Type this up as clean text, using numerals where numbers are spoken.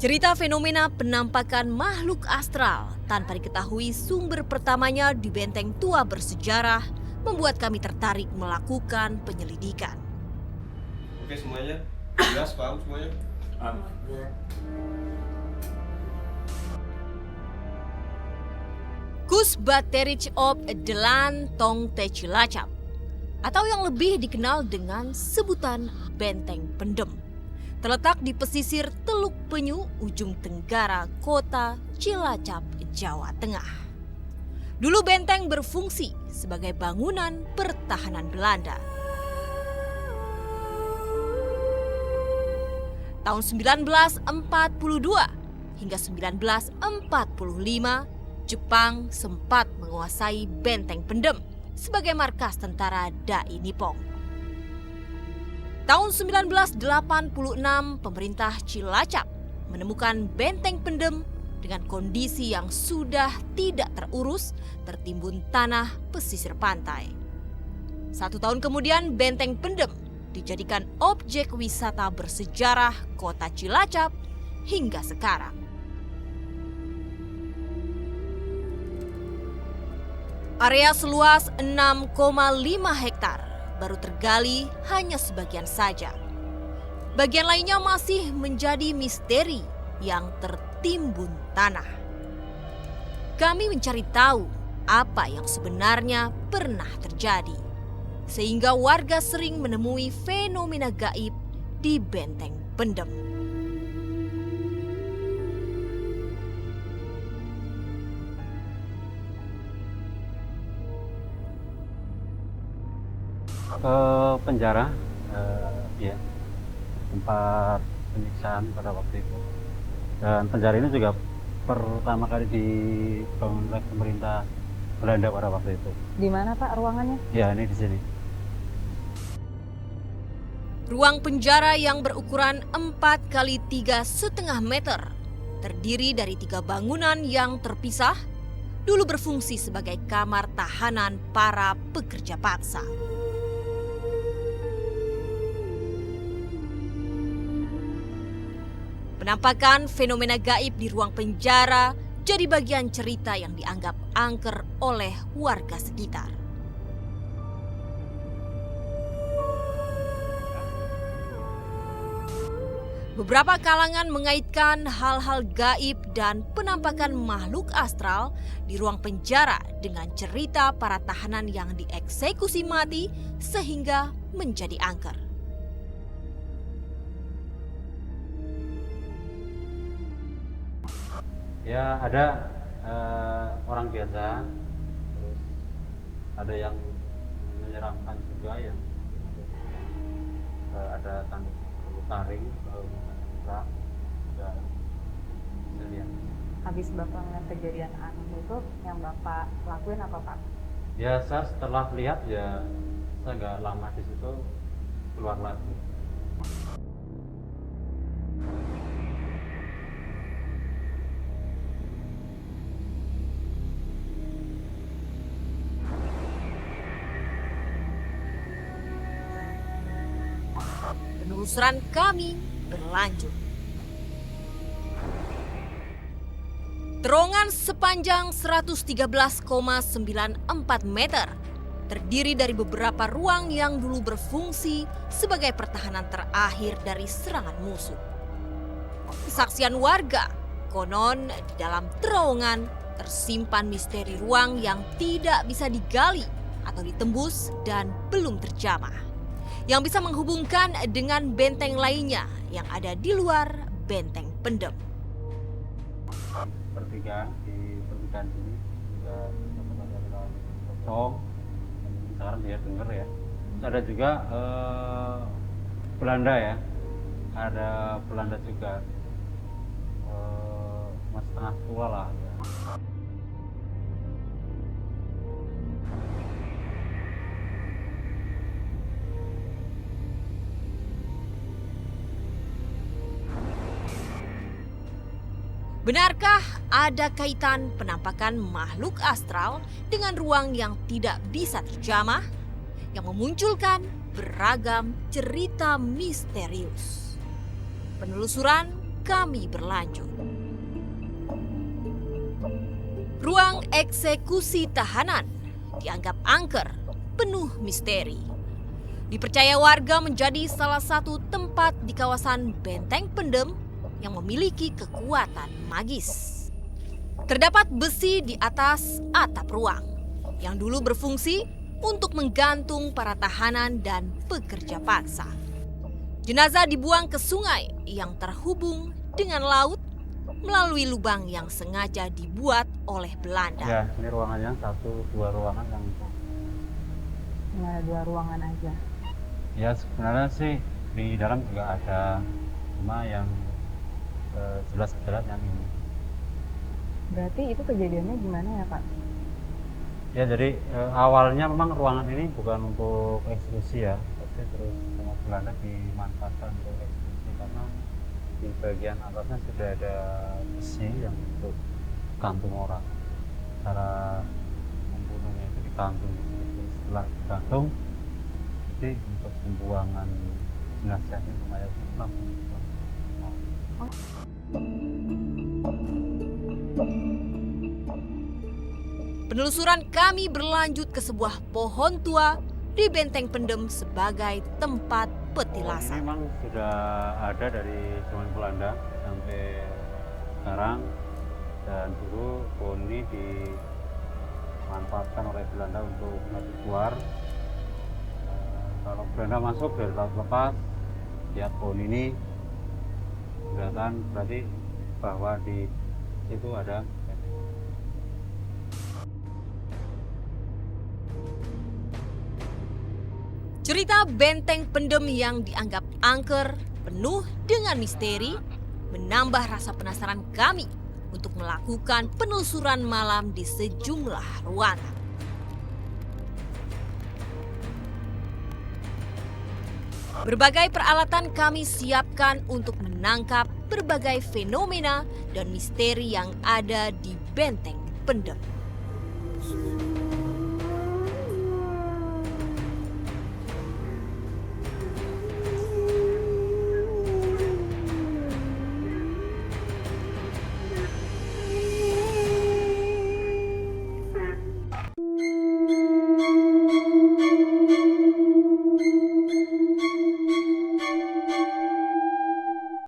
Cerita fenomena penampakan makhluk astral tanpa diketahui sumber pertamanya di benteng tua bersejarah membuat kami tertarik melakukan penyelidikan. Oke semuanya, jelas paham semuanya? Kus Baterich op Delan Tong Te Cilacap, atau yang lebih dikenal dengan sebutan Benteng Pendem, terletak di pesisir Teluk Penyu, ujung tenggara kota Cilacap, Jawa Tengah. Dulu benteng berfungsi sebagai bangunan pertahanan Belanda. Tahun 1942 hingga 1945, Jepang sempat menguasai Benteng Pendem sebagai markas tentara Dai Nippon. Tahun 1986, pemerintah Cilacap menemukan Benteng Pendem dengan kondisi yang sudah tidak terurus, tertimbun tanah pesisir pantai. 1 tahun kemudian, Benteng Pendem dijadikan objek wisata bersejarah kota Cilacap hingga sekarang. Area seluas 6,5 hektar baru tergali hanya sebagian saja. Bagian lainnya masih menjadi misteri yang tertimbun tanah. Kami mencari tahu apa yang sebenarnya pernah terjadi, sehingga warga sering menemui fenomena gaib di Benteng Pendem. Ke penjara, ya, tempat penyiksaan pada waktu itu. Dan penjara ini juga pertama kali dibangun oleh pemerintah Belanda pada waktu itu. Di mana Pak ruangannya? Ya, ini di sini. Ruang penjara yang berukuran 4 kali 3,5 meter, terdiri dari 3 bangunan yang terpisah, dulu berfungsi sebagai kamar tahanan para pekerja paksa. Penampakan fenomena gaib di ruang penjara jadi bagian cerita yang dianggap angker oleh warga sekitar. Beberapa kalangan mengaitkan hal-hal gaib dan penampakan makhluk astral di ruang penjara dengan cerita para tahanan yang dieksekusi mati sehingga menjadi angker. Ya, ada orang biasa, terus ada yang menyeramkan juga, yang ada tanduk taring, juga bisa lihat. Habis Bapak melihat kejadian aneh itu, yang Bapak lakuin apa Pak? Ya, saya setelah lihat, ya saya nggak lama di situ, keluar lagi. Penelusuran kami berlanjut. Terowongan sepanjang 113,94 meter terdiri dari beberapa ruang yang dulu berfungsi sebagai pertahanan terakhir dari serangan musuh. Kesaksian warga, konon di dalam terowongan tersimpan misteri ruang yang tidak bisa digali atau ditembus dan belum terjamah, yang bisa menghubungkan dengan benteng lainnya yang ada di luar Benteng Pendem. Pertigaan di pertigaan sini juga ada pocong, sekarang dia dengar ya. Terus ada juga Belanda ya, ada Belanda juga, mas setengah tua lah ya. Benarkah ada kaitan penampakan makhluk astral dengan ruang yang tidak bisa terjamah yang memunculkan beragam cerita misterius? Penelusuran kami berlanjut. Ruang eksekusi tahanan dianggap angker, penuh misteri. Dipercaya warga menjadi salah satu tempat di kawasan Benteng Pendem yang memiliki kekuatan magis. Terdapat besi di atas atap ruang yang dulu berfungsi untuk menggantung para tahanan dan pekerja paksa. Jenazah dibuang ke sungai yang terhubung dengan laut melalui lubang yang sengaja dibuat oleh Belanda. Ya, ini ruangannya 1-2 ruangan yang Cuma ada 2 ruangan aja. ya sebenarnya sih di dalam juga ada, cuma yang jelas-jelas yang ini. Berarti itu kejadiannya gimana ya Pak? Ya jadi awalnya memang ruangan ini bukan untuk eksekusi ya, tapi terus sama Belanda dimanfaatkan untuk eksekusi karena di bagian atasnya sudah ada besi yang untuk kantung orang. Cara membunuhnya itu dikantung di situ. Setelah dikantung, jadi untuk pembuangan jenazah itu lumayan langsung dibuang. Penelusuran kami berlanjut ke sebuah pohon tua di Benteng Pendem sebagai tempat Ini petilasan. memang sudah ada dari zaman Belanda sampai sekarang, dan dulu pohon ini dimanfaatkan oleh Belanda untuk masuk keluar. Kalau Belanda masuk dari laut lepas, lihat pohon ini kelihatan berarti bahwa di situ ada. Cerita Benteng Pendem yang dianggap angker, penuh dengan misteri, menambah rasa penasaran kami untuk melakukan penelusuran malam di sejumlah ruangan. Berbagai peralatan kami siapkan untuk menangkap berbagai fenomena dan misteri yang ada di Benteng Pendem.